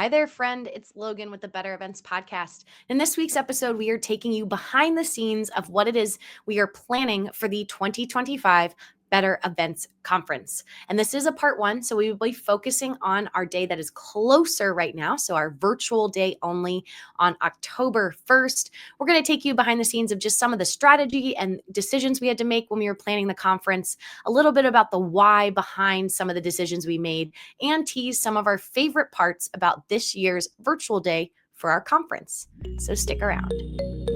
Hi there, friend. It's Logan with the Better Events Podcast. In this week's episode, we are taking you behind the scenes of what it is we are planning for the 2025 Better Events Conference. And this is a part one, so we will be focusing on our day that is closer right now. So, our virtual day only on October 1st. We're going to take you behind the scenes of just some of the strategy and decisions we had to make when we were planning the conference, a little bit about the why behind some of the decisions we made, and tease some of our favorite parts about this year's virtual day for our conference. So stick around.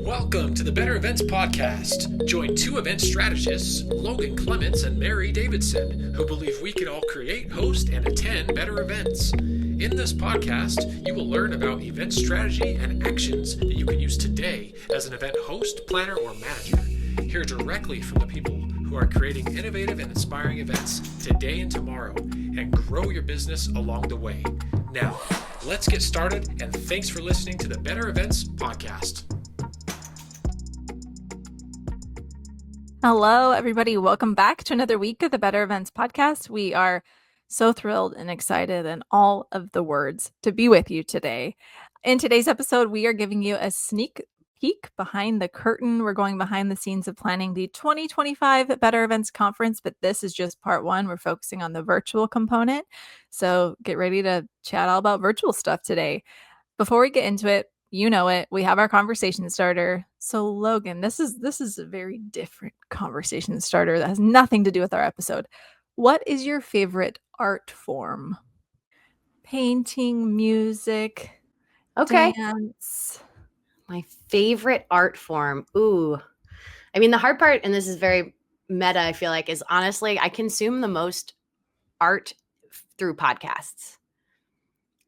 Welcome to the Better Events Podcast. Join two event strategists, Logan Clements and Mary Davidson, who believe we can all create, host, and attend better events. In this podcast, you will learn about event strategy and actions that you can use today as an event host, planner, or manager. Hear directly from the people who are creating innovative and inspiring events today and tomorrow, and grow your business along the way. Now, let's get started, and thanks for listening to the Better Events Podcast. Hello, everybody. Welcome back to another week of the Better Events Podcast. We are so thrilled and excited and all of the words to be with you today. In today's episode, we are giving you a sneak peek behind the curtain. We're going behind the scenes of planning the 2025 Better Events Conference, but this is just part one. We're focusing on the virtual component. So get ready to chat all about virtual stuff today. Before we get into it, you know it, we have our conversation starter. So Logan, this is a very different conversation starter that has nothing to do with our episode. What is your favorite art form? Painting, music, Okay. dance. My favorite art form. Ooh. I mean, the hard part, and this is very meta, I feel like, is honestly, I consume the most art through podcasts.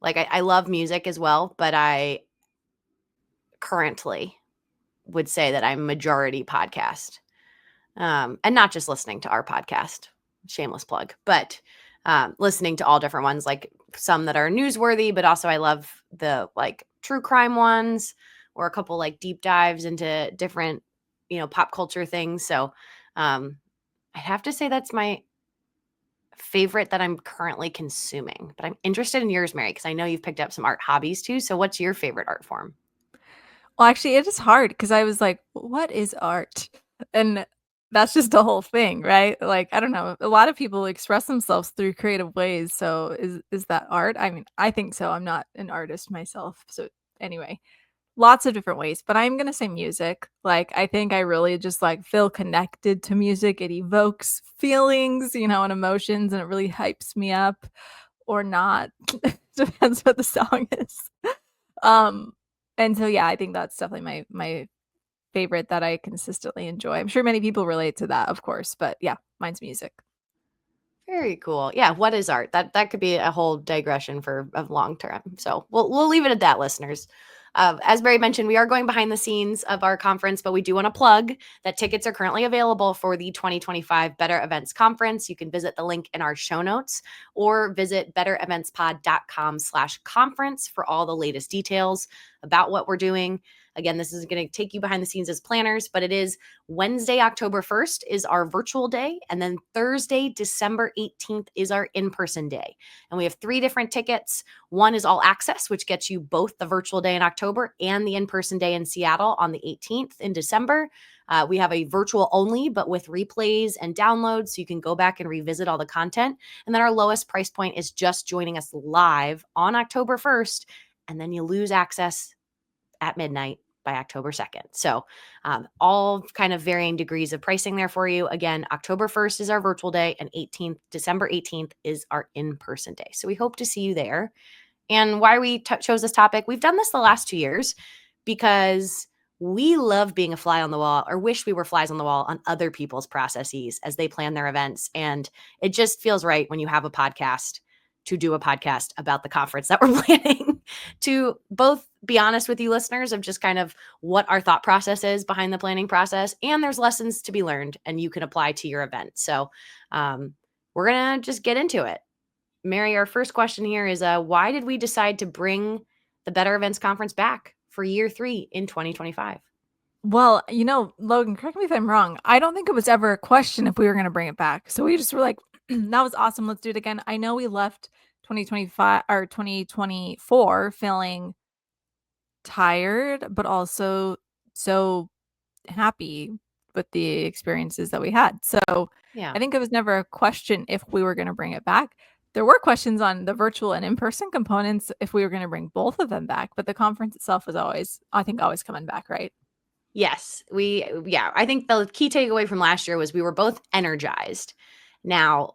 Like, I love music as well, but I currently would say that I'm majority podcast. And not just listening to our podcast, shameless plug, but listening to all different ones, like some that are newsworthy, but also I love the like true crime ones or a couple like deep dives into different, pop culture things. So I'd have to say that's my favorite that I'm currently consuming, but I'm interested in yours, Mary, because I know you've picked up some art hobbies too. So what's your favorite art form? Well, actually, it is hard because I was like, what is art? And that's just the whole thing, right? Like, I don't know. A lot of people express themselves through creative ways. So is that art? I mean, I think so. I'm not an artist myself. So anyway, lots of different ways, but I'm going to say music. Like, I think I really just like feel connected to music. It evokes feelings, and emotions, and it really hypes me up or not. Depends what the song is. And so, yeah, I think that's definitely my favorite that I consistently enjoy. I'm sure many people relate to that, of course, but yeah, mine's music. Very cool. Yeah, what is art? That could be a whole digression for a long term. So we'll leave it at that, listeners. As Barry mentioned, we are going behind the scenes of our conference, but we do want to plug that tickets are currently available for the 2025 Better Events Conference. You can visit the link in our show notes or visit bettereventspod.com/conference for all the latest details about what we're doing. Again, this is going to take you behind the scenes as planners, but it is Wednesday, October 1st is our virtual day. And then Thursday, December 18th is our in-person day. And we have 3 different tickets. One is all access, which gets you both the virtual day in October and the in-person day in Seattle on the 18th in December. We have a virtual only, but with replays and downloads, so you can go back and revisit all the content. And then our lowest price point is just joining us live on October 1st. And then you lose access at midnight by October 2nd. So all kind of varying degrees of pricing there for you. Again, October 1st is our virtual day and December 18th is our in-person day. So we hope to see you there. And why we chose this topic, we've done this the last 2 years because we love being a fly on the wall, or wish we were flies on the wall on other people's processes as they plan their events. And it just feels right when you have a podcast to do a podcast about the conference that we're planning, to both be honest with you listeners of just kind of what our thought process is behind the planning process. And there's lessons to be learned and you can apply to your event. So we're going to just get into it. Mary, our first question here is why did we decide to bring the Better Events Conference back for year 3 in 2025? Well, Logan, correct me if I'm wrong. I don't think it was ever a question if we were going to bring it back. So we just were like, that was awesome. Let's do it again. I know we left 2025 or 2024 feeling tired, but also so happy with the experiences that we had. So Yeah. I think it was never a question if we were going to bring it back. There were questions on the virtual and in-person components if we were going to bring both of them back, but the conference itself was always, I think, always coming back, right? Yes, I think the key takeaway from last year was we were both energized. Now,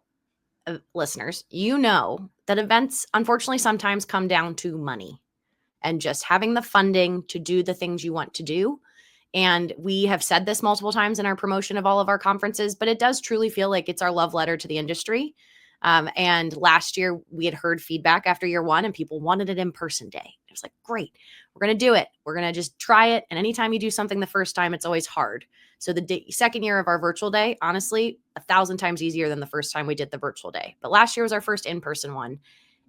listeners, you know that events unfortunately sometimes come down to money and just having the funding to do the things you want to do. And we have said this multiple times in our promotion of all of our conferences, but it does truly feel like it's our love letter to the industry. And last year, we had heard feedback after year one, and people wanted an in person day. It was like, great, we're going to do it. We're going to just try it. And anytime you do something the first time, it's always hard. So the second year of our virtual day, honestly, 1,000 times easier than the first time we did the virtual day. But last year was our first in person one.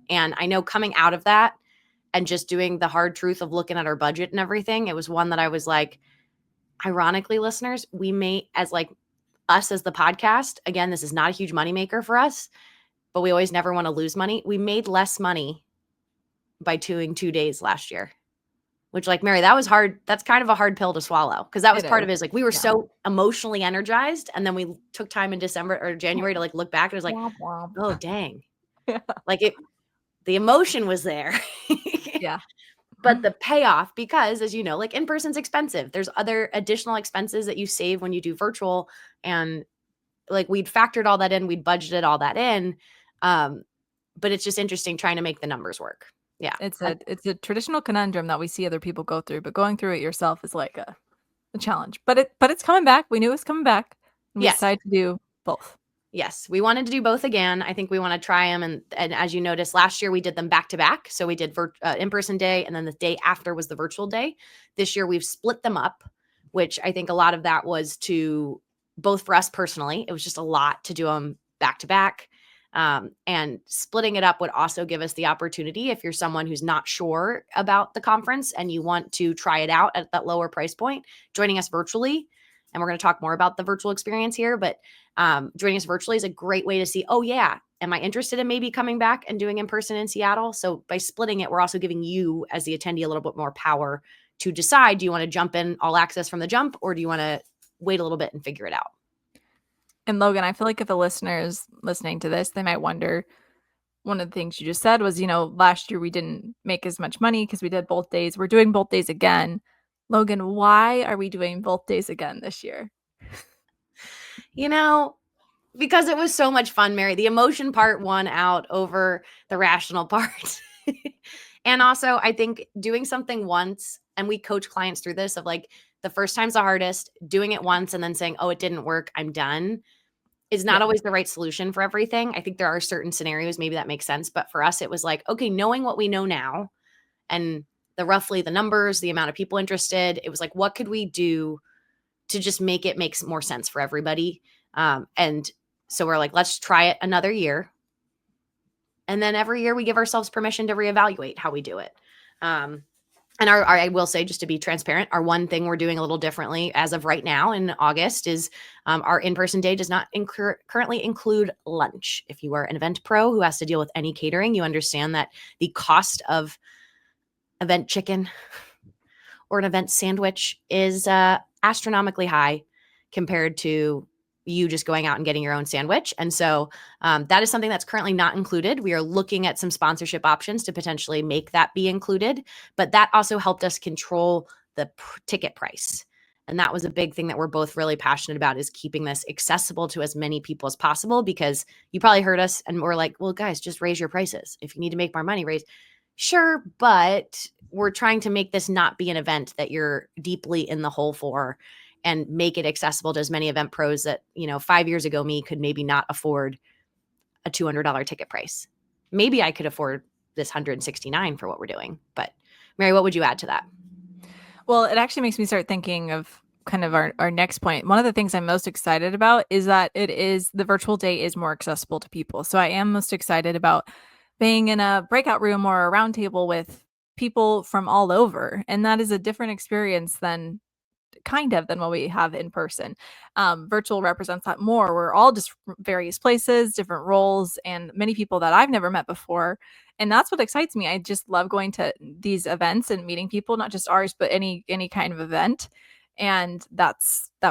And I know coming out of that and just doing the hard truth of looking at our budget and everything, it was one that I was like, ironically, listeners, we may, as like us as the podcast, again, this is not a huge moneymaker for us, but we always never want to lose money. We made less money by doing 2 days last year, which, like, Mary, that was hard. That's kind of a hard pill to swallow because that was It part of is. it. Is like we were Yeah. so emotionally energized, and then we took time in December or January to like look back and it was like, Womp womp. oh dang, Yeah. like the emotion was there. Yeah. But the payoff, because as you know, like in person's expensive. There's other additional expenses that you save when you do virtual. And like we'd factored all that in, we'd budgeted all that in. But it's just interesting trying to make the numbers work. Yeah. It's a traditional conundrum that we see other people go through, but going through it yourself is like a challenge. But it's coming back. We knew it was coming back. And we Yes. decided to do both. Yes, we wanted to do both again. I think we want to try them, and as you noticed, last year we did them back to back. So we did in-person day, and then the day after was the virtual day. This year we've split them up, which I think a lot of that was to both for us personally. It was just a lot to do them back to back, and splitting it up would also give us the opportunity if you're someone who's not sure about the conference and you want to try it out at that lower price point, joining us virtually. And we're going to talk more about the virtual experience here, but joining us virtually is a great way to see, oh yeah, am I interested in maybe coming back and doing in person in Seattle? So by splitting it, we're also giving you as the attendee a little bit more power to decide, do you want to jump in all access from the jump, or do you want to wait a little bit and figure it out? And Logan, I feel like if a listener is listening to this, they might wonder, one of the things you just said was, last year we didn't make as much money because we did both days. We're doing both days again. Logan, why are we doing both days again this year? Because it was so much fun, Mary. The emotion part won out over the rational part. And also, I think doing something once, and we coach clients through this of like the first time's the hardest, doing it once and then saying, oh, it didn't work, I'm done, is not always the right solution for everything. I think there are certain scenarios, maybe that makes sense. But for us, it was like, okay, knowing what we know now and roughly the numbers, the amount of people interested, it was like, what could we do to just make it make more sense for everybody? And so we're like, let's try it another year. And then every year we give ourselves permission to reevaluate how we do it. And I will say, just to be transparent, our one thing we're doing a little differently as of right now in August is our in-person day does not currently include lunch. If you are an event pro who has to deal with any catering, you understand that the cost of event chicken or an event sandwich is astronomically high compared to you just going out and getting your own sandwich. And so that is something that's currently not included. We are looking at some sponsorship options to potentially make that be included, but that also helped us control the ticket price. And that was a big thing that we're both really passionate about, is keeping this accessible to as many people as possible, because you probably heard us and we're like, well, guys, just raise your prices. If you need to make more money, raise. Sure, but we're trying to make this not be an event that you're deeply in the hole for, and make it accessible to as many event pros that, 5 years ago, me could maybe not afford a $200 ticket price. Maybe I could afford this $169 for what we're doing. But Mary, what would you add to that? Well, it actually makes me start thinking of kind of our next point. One of the things I'm most excited about is that the virtual day is more accessible to people. So I am most excited about being in a breakout room or a round table with people from all over. And that is a different experience than kind of than what we have in person. Virtual represents that more. We're all just various places, different roles, and many people that I've never met before. And that's what excites me. I just love going to these events and meeting people, not just ours, but any kind of event. And that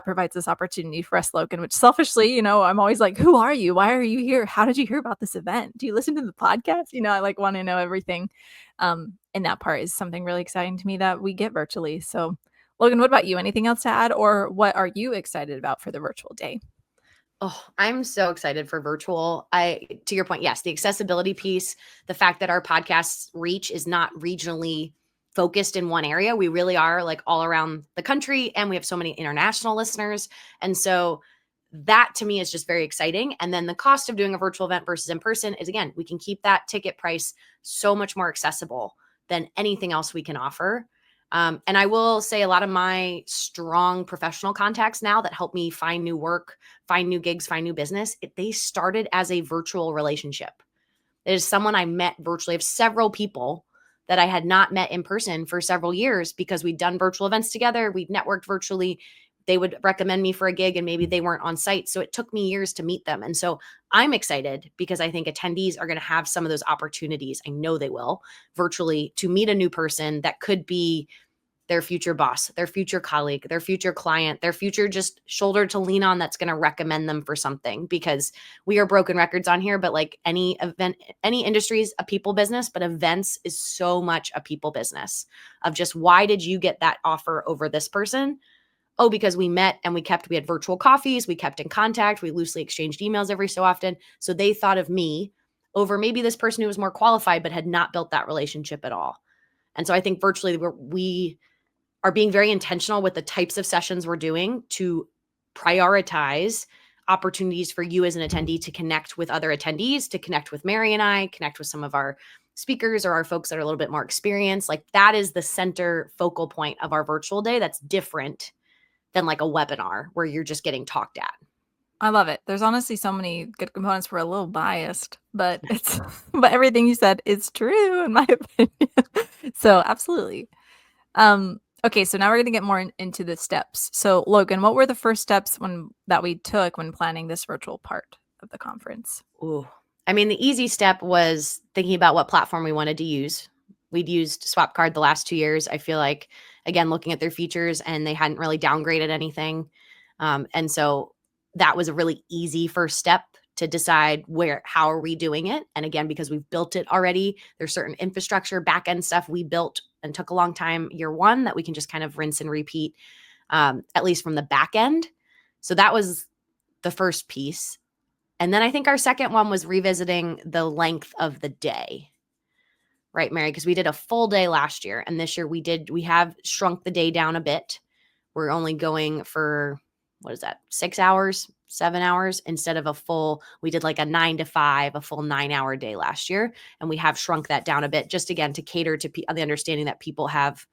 provides this opportunity for us, Logan, which selfishly, I'm always like, who are you? Why are you here? How did you hear about this event? Do you listen to the podcast? I like want to know everything. And that part is something really exciting to me that we get virtually. So Logan, what about you? Anything else to add, or what are you excited about for the virtual day? Oh, I'm so excited for virtual. To your point, yes, the accessibility piece, the fact that our podcast's reach is not regionally focused in one area. We really are like all around the country, and we have so many international listeners. And so that to me is just very exciting. And then the cost of doing a virtual event versus in person is, again, we can keep that ticket price so much more accessible than anything else we can offer. And I will say a lot of my strong professional contacts now that help me find new work, find new gigs, find new business, they started as a virtual relationship. It is someone I met virtually. I have several people that I had not met in person for several years because we'd done virtual events together. We'd networked virtually. They would recommend me for a gig and maybe they weren't on site. So it took me years to meet them. And so I'm excited because I think attendees are going to have some of those opportunities. I know they will virtually to meet a new person that could be their future boss, their future colleague, their future client, their future just shoulder to lean on that's going to recommend them for something, because we are broken records on here, but like any event, any industry is a people business, but events is so much a people business of just, why did you get that offer over this person? Oh, because we met and we had virtual coffees, we kept in contact, we loosely exchanged emails every so often. So they thought of me over maybe this person who was more qualified, but had not built that relationship at all. And so I think virtually we are being very intentional with the types of sessions we're doing to prioritize opportunities for you as an attendee to connect with other attendees, to connect with Mary and I, connect with some of our speakers or our folks that are a little bit more experienced. Like that is the center focal point of our virtual day. That's different than like a webinar where you're just getting talked at. I love it. There's honestly so many good components. We're a little biased, but but everything you said is true in my opinion. So absolutely. Okay, so now we're going to get more into the steps. So Logan, what were the first steps that we took when planning this virtual part of the conference? Ooh. I mean, the easy step was thinking about what platform we wanted to use. We'd used SwapCard the last 2 years. I feel like, again, looking at their features, and they hadn't really downgraded anything. And so that was a really easy first step to decide how are we doing it. And again, because we've built it already, there's certain infrastructure, back-end stuff we built and took a long time year one that we can just kind of rinse and repeat, at least from the back end. So that was the first piece. And then I think our second one was revisiting the length of the day. Right, Mary? Because we did a full day last year, and this year we have shrunk the day down a bit. We're only going for, 6 hours, 7 hours instead of we did like a 9 to 5, a full 9-hour day last year. And we have shrunk that down a bit, just again, to cater to the understanding that people have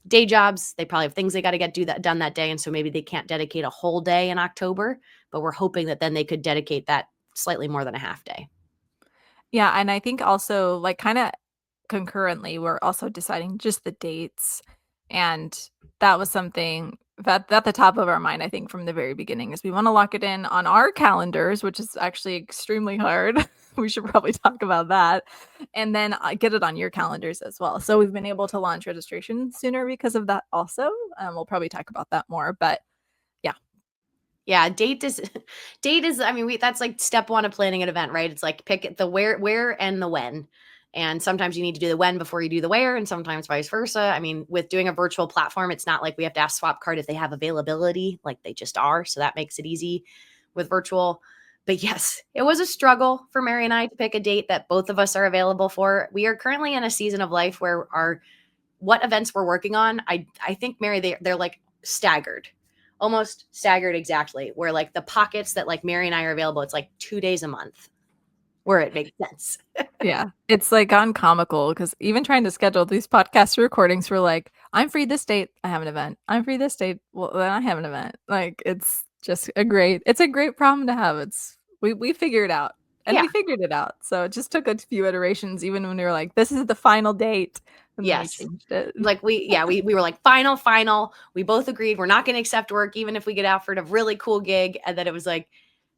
day jobs. They probably have things they got to get done that day. And so maybe they can't dedicate a whole day in October, but we're hoping that then they could dedicate that slightly more than a half day. Yeah. And I think also like kind of concurrently, we're also deciding just the dates. And that was something that at the top of our mind, I think from the very beginning, is we want to lock it in on our calendars, which is actually extremely hard. We should probably talk about that. And then get it on your calendars as well. So we've been able to launch registration sooner because of that also. We'll probably talk about that more, but yeah. Yeah, date is I mean, that's like step one of planning an event, right? It's like pick the where and the when. And sometimes you need to do the when before you do the where, and sometimes vice versa. I mean, with doing a virtual platform, it's not like we have to ask SwapCard if they have availability, like they just are. So that makes it easy with virtual. But yes, it was a struggle for Mary and I to pick a date that both of us are available for. We are currently in a season of life where what events we're working on, I think, Mary, they're like staggered. Almost staggered exactly, where like the pockets that like Mary and I are available, it's like 2 days a month where it makes sense. Yeah, it's like gone comical because even trying to schedule these podcast recordings, we're like, I'm free this date, I have an event. I'm free this date, well, then I have an event. Like it's just a great problem to have. We figure it out, and Yeah. we figured it out. So it just took a few iterations, even when we were like, this is the final date. And then we Yes. changed it. Like we were like, final. We both agreed we're not going to accept work, even if we get offered a really cool gig. And then it was like,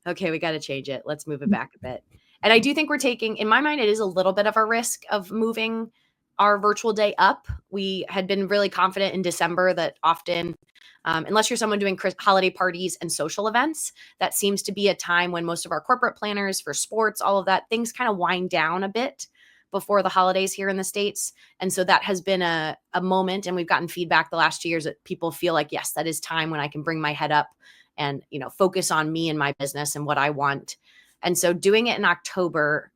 okay, we got to change it. Let's move it back a bit. And I do think we're taking, in my mind, it is a little bit of a risk of moving our virtual day up. We had been really confident in December that often, unless you're someone doing holiday parties and social events, that seems to be a time when most of our corporate planners for sports, all of that, things kind of wind down a bit before the holidays here in the States. And so that has been a moment, and we've gotten feedback the last 2 years that people feel like, yes, that is time when I can bring my head up and, focus on me and my business and what I want. And so doing it in October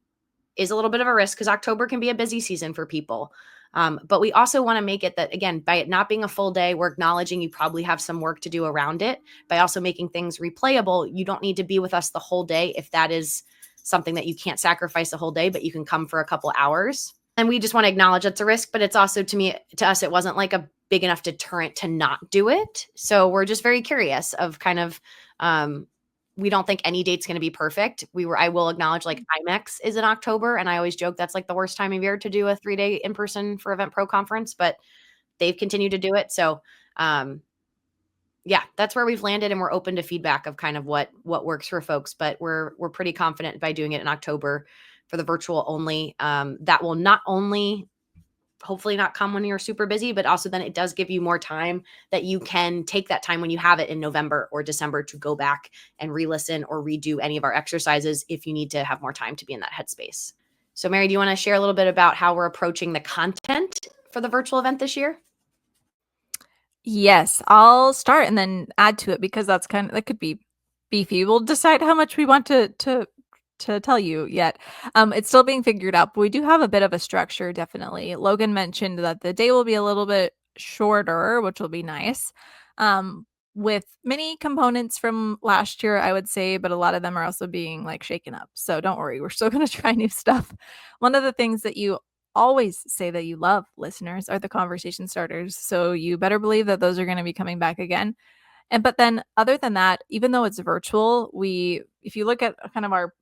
is a little bit of a risk because October can be a busy season for people. But we also want to make it that, again, by it not being a full day, we're acknowledging you probably have some work to do around it. By also making things replayable, you don't need to be with us the whole day if that is something that you can't sacrifice a whole day, but you can come for a couple hours. And we just want to acknowledge it's a risk, but it's also, to us, it wasn't like a big enough deterrent to not do it. So we're just very curious of kind of, we don't think any date's going to be perfect. I will acknowledge, like, IMEX is in October, and I always joke that's like the worst time of year to do a 3-day in-person for Event Pro conference, but they've continued to do it. So, yeah, that's where we've landed, and we're open to feedback of kind of what works for folks, but we're pretty confident by doing it in October for the virtual only. That will not only hopefully not come when you're super busy, but also then it does give you more time that you can take that time when you have it in November or December to go back and re-listen or redo any of our exercises if you need to have more time to be in that headspace. So Mary, do you want to share a little bit about how we're approaching the content for the virtual event this year? Yes, I'll start and then add to it because that could be beefy. We'll decide how much we want to tell you yet. It's still being figured out, but we do have a bit of a structure, definitely. Logan mentioned that the day will be a little bit shorter, which will be nice. With many components from last year, I would say, but a lot of them are also being like shaken up. So don't worry, we're still going to try new stuff. One of the things that you always say that you love, listeners, are the conversation starters. So you better believe that those are going to be coming back again. But then other than that, even though it's virtual, if you look at kind of our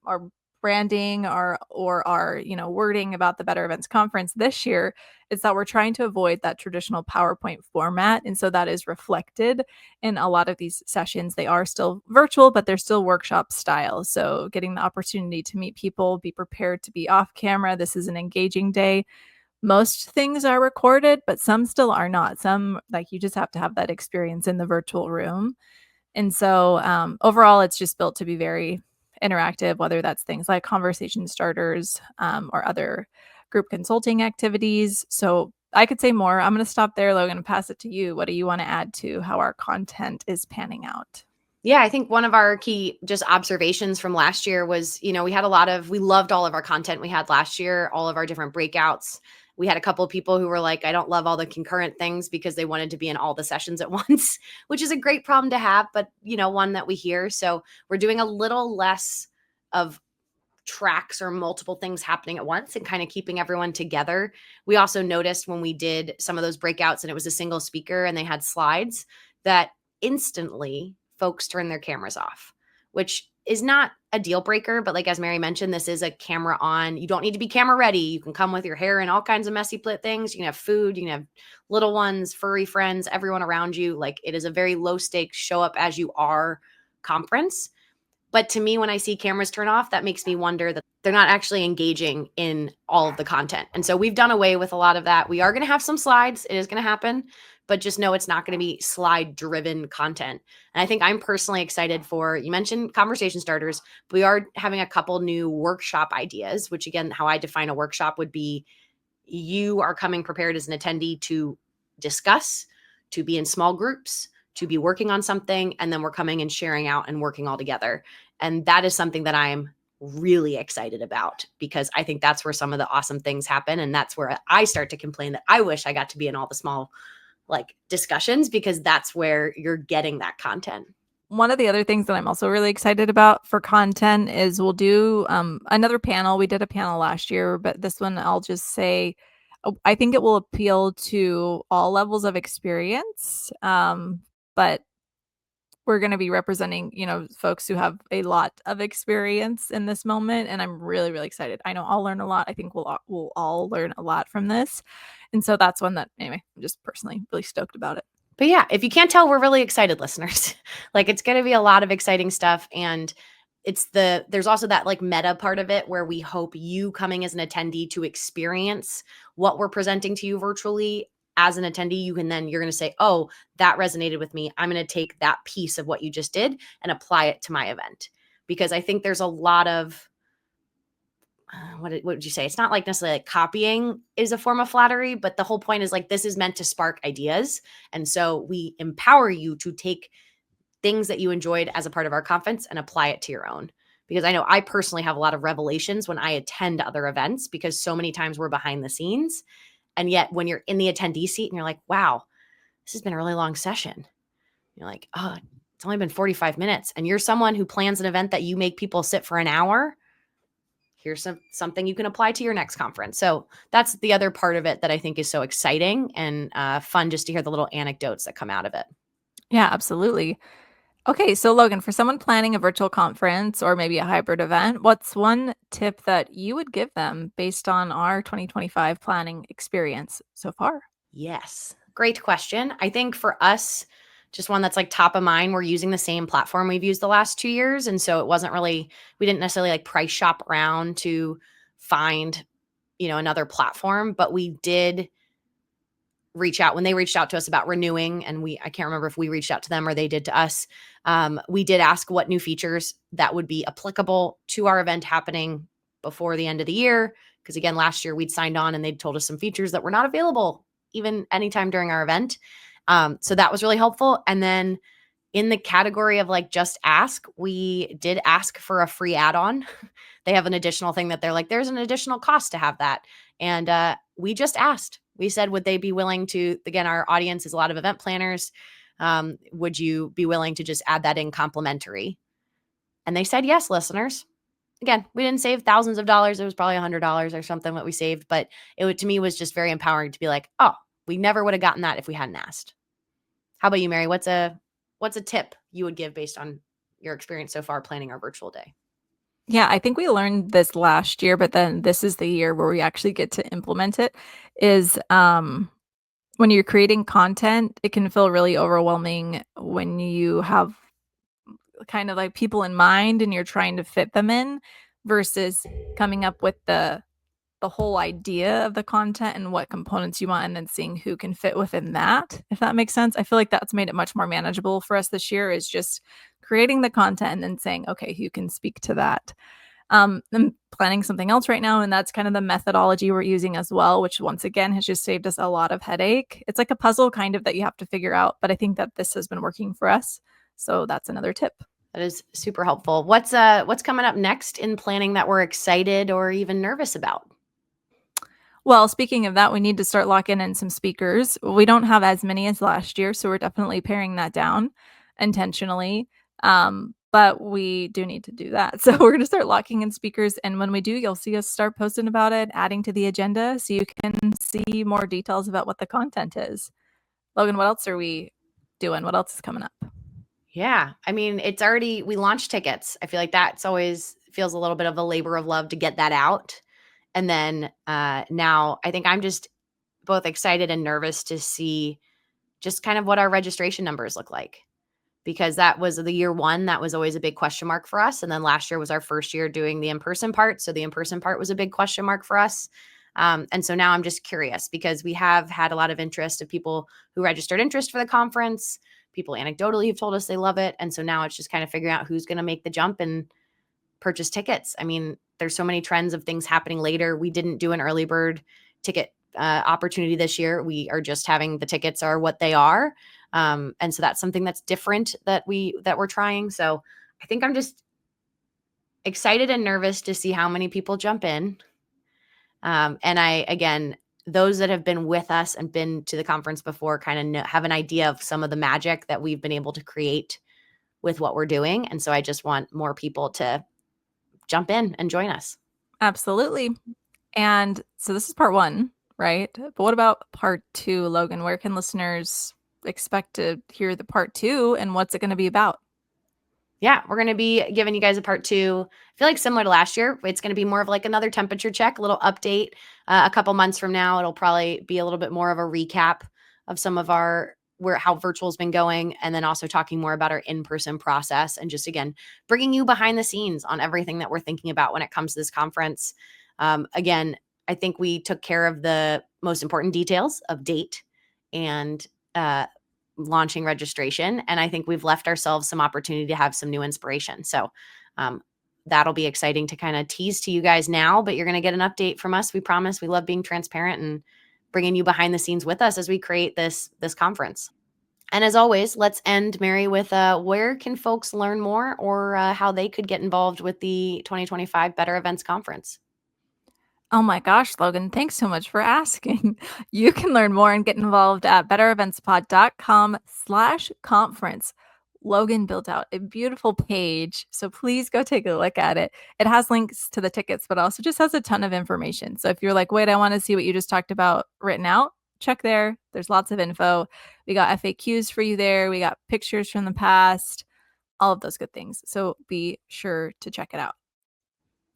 branding or our, wording about the Better Events Conference this year, it's that we're trying to avoid that traditional PowerPoint format. And so that is reflected in a lot of these sessions. They are still virtual, but they're still workshop style. So getting the opportunity to meet people, be prepared to be off camera. This is an engaging day. Most things are recorded, but some still are not. Some, like, you just have to have that experience in the virtual room. And so overall, it's just built to be very interactive, whether that's things like conversation starters or other group consulting activities. So I could say more. I'm going to stop there, Logan, and pass it to you. What do you want to add to how our content is panning out? Yeah, I think one of our key just observations from last year was, we loved all of our content we had last year, all of our different breakouts. We had a couple of people who were like, I don't love all the concurrent things because they wanted to be in all the sessions at once, which is a great problem to have, but one that we hear. So we're doing a little less of tracks or multiple things happening at once and kind of keeping everyone together. We also noticed when we did some of those breakouts and it was a single speaker and they had slides that instantly folks turn their cameras off, which is not a deal breaker. But like, as Mary mentioned, this is a camera on. You don't need to be camera ready. You can come with your hair and all kinds of messy things. You can have food, you can have little ones, furry friends, everyone around you. Like, it is a very low stakes, show up as you are conference. But to me, when I see cameras turn off, that makes me wonder that they're not actually engaging in all of the content. And so we've done away with a lot of that. We are going to have some slides. It is going to happen, but just know it's not going to be slide driven content. And I think I'm personally excited for, you mentioned conversation starters, but we are having a couple new workshop ideas, which, again, how I define a workshop would be you are coming prepared as an attendee to discuss, to be in small groups, to be working on something, and then we're coming and sharing out and working all together. And that is something that I'm really excited about because I think that's where some of the awesome things happen. And that's where I start to complain that I wish I got to be in all the small discussions because that's where you're getting that content. One of the other things that I'm also really excited about for content is we'll do another panel. We did a panel last year, but this one I'll just say I think it will appeal to all levels of experience. But we're going to be representing, folks who have a lot of experience in this moment. And I'm really, really excited. I know I'll learn a lot. I think we'll all learn a lot from this. And so that's one that, anyway, I'm just personally really stoked about it. But yeah, if you can't tell, we're really excited, listeners. Like, it's going to be a lot of exciting stuff. And there's also that like meta part of it where we hope you coming as an attendee to experience what we're presenting to you virtually as an attendee. You're going to say, oh, that resonated with me. I'm going to take that piece of what you just did and apply it to my event. Because I think there's a lot of, what would you say? It's not like necessarily like copying is a form of flattery, but the whole point is like, this is meant to spark ideas. And so we empower you to take things that you enjoyed as a part of our conference and apply it to your own. Because I know I personally have a lot of revelations when I attend other events, because so many times we're behind the scenes. And yet when you're in the attendee seat and you're like, wow, this has been a really long session. You're like, oh, it's only been 45 minutes. And you're someone who plans an event that you make people sit for an hour. Here's something you can apply to your next conference. So that's the other part of it that I think is so exciting and fun, just to hear the little anecdotes that come out of it. Yeah, absolutely. Okay, so Logan, for someone planning a virtual conference or maybe a hybrid event, what's one tip that you would give them based on our 2025 planning experience so far? Yes. Great question. I think for us, just one that's like top of mind, we're using the same platform we've used the last 2 years. And so we didn't necessarily like price shop around to find, another platform, but we did reach out when they reached out to us about renewing. And I can't remember if we reached out to them or they did to us. We did ask what new features that would be applicable to our event happening before the end of the year. Because again, last year we'd signed on and they'd told us some features that were not available even anytime during our event. So that was really helpful. And then in the category of like just ask, we did ask for a free add-on. They have an additional thing that they're like, there's an additional cost to have that. And we just asked. We said, would they be willing to, again, our audience is a lot of event planners. Would you be willing to just add that in complimentary? And they said, yes, listeners. Again, we didn't save thousands of dollars. It was probably $100 or something that we saved, but to me was just very empowering to be like, oh, we never would have gotten that if we hadn't asked. How about you, Mary? What's a tip you would give based on your experience so far planning our virtual day? Yeah, I think we learned this last year, but then this is the year where we actually get to implement it, is when you're creating content, it can feel really overwhelming when you have kind of like people in mind and you're trying to fit them in versus coming up with the whole idea of the content and what components you want and then seeing who can fit within that, if that makes sense. I feel like that's made it much more manageable for us this year, is just creating the content and then saying, okay, who can speak to that. I'm planning something else right now, and that's kind of the methodology we're using as well, which once again has just saved us a lot of headache. It's like a puzzle kind of that you have to figure out, but I think that this has been working for us. So that's another tip. That is super helpful. What's coming up next in planning that we're excited or even nervous about? Well, speaking of that, we need to start locking in some speakers. We don't have as many as last year, so we're definitely paring that down intentionally. But we do need to do that. So we're going to start locking in speakers. And when we do, you'll see us start posting about it, adding to the agenda so you can see more details about what the content is. Logan, what else are we doing? What else is coming up? Yeah. I mean, we launched tickets. I feel like that's always feels a little bit of a labor of love to get that out. And then now I think I'm just both excited and nervous to see just kind of what our registration numbers look like, because that was the year one. That was always a big question mark for us. And then last year was our first year doing the in-person part. So the in-person part was a big question mark for us. And so now I'm just curious, because we have had a lot of interest of people who registered interest for the conference. People anecdotally have told us they love it. And so now it's just kind of figuring out who's going to make the jump and purchase tickets. I mean, there's so many trends of things happening later. We didn't do an early bird ticket opportunity this year. We are just having the tickets are what they are. And so that's something that's different that we're trying. So I think I'm just excited and nervous to see how many people jump in. Again, those that have been with us and been to the conference before kind of have an idea of some of the magic that we've been able to create with what we're doing. And so I just want more people to jump in and join us. Absolutely. And so this is part one, right? But what about part two, Logan? Where can listeners expect to hear the part 2, and what's it going to be about? Yeah, we're going to be giving you guys a part 2. I feel like similar to last year, it's going to be more of like another temperature check, a little update. A couple months from now, it'll probably be a little bit more of a recap of some of how virtual's been going, and then also talking more about our in-person process, and just again bringing you behind the scenes on everything that we're thinking about when it comes to this conference. Again, I think we took care of the most important details of date and launching registration. And I think we've left ourselves some opportunity to have some new inspiration. So that'll be exciting to kind of tease to you guys now, but you're going to get an update from us. We promise. We love being transparent and bringing you behind the scenes with us as we create this conference. And as always, let's end, Mary, with where can folks learn more, or how they could get involved with the 2025 Better Events Conference? Oh my gosh, Logan, thanks so much for asking. You can learn more and get involved at bettereventspod.com/conference. Logan built out a beautiful page, so please go take a look at it. It has links to the tickets, but also just has a ton of information. So if you're like, wait, I want to see what you just talked about written out, check there. There's lots of info. We got FAQs for you there. We got pictures from the past, all of those good things. So be sure to check it out.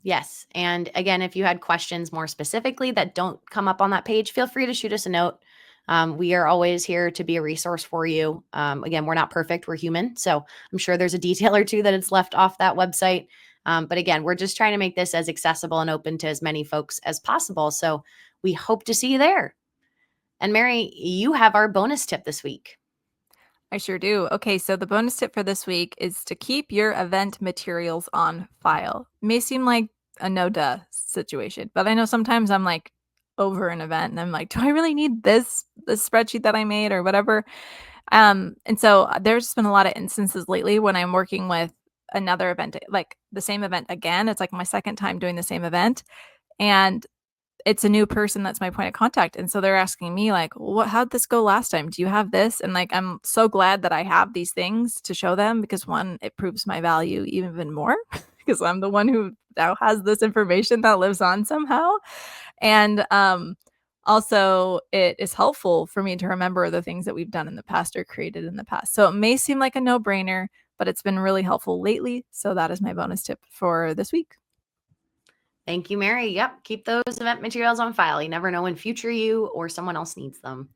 Yes. And again, if you had questions more specifically that don't come up on that page, feel free to shoot us a note. We are always here to be a resource for you. Again, we're not perfect. We're human. So I'm sure there's a detail or two that it's left off that website. But again, we're just trying to make this as accessible and open to as many folks as possible. So we hope to see you there. And Mary, you have our bonus tip this week. I sure do. Okay, so the bonus tip for this week is to keep your event materials on file. It may seem like a no-duh situation, but I know sometimes I'm like over an event and I'm like, do I really need this spreadsheet that I made or whatever? And so there's been a lot of instances lately when I'm working with another event, like the same event again. It's like my second time doing the same event. And it's a new person that's my point of contact. And so they're asking me like, how'd this go last time? Do you have this? And like, I'm so glad that I have these things to show them, because one, it proves my value even more because I'm the one who now has this information that lives on somehow. And also it is helpful for me to remember the things that we've done in the past or created in the past. So it may seem like a no-brainer, but it's been really helpful lately. So that is my bonus tip for this week. Thank you, Mary. Yep. Keep those event materials on file. You never know when future you or someone else needs them.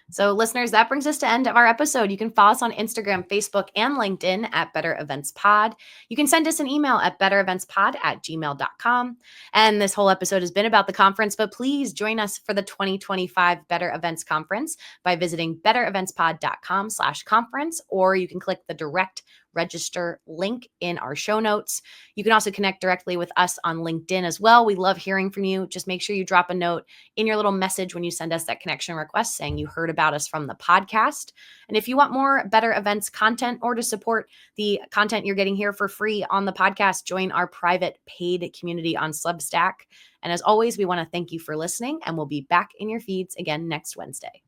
So, listeners, that brings us to the end of our episode. You can follow us on Instagram, Facebook, and LinkedIn at Better Events Pod. You can send us an email at bettereventspod@gmail.com. And this whole episode has been about the conference, but please join us for the 2025 Better Events Conference by visiting bettereventspod.com/conference, or you can click the direct register link in our show notes. You can also connect directly with us on LinkedIn as well. We love hearing from you. Just make sure you drop a note in your little message when you send us that connection request saying you heard about us from the podcast. And if you want more Better Events content, or to support the content you're getting here for free on the podcast, join our private paid community on Substack. And as always, we want to thank you for listening, and we'll be back in your feeds again next Wednesday.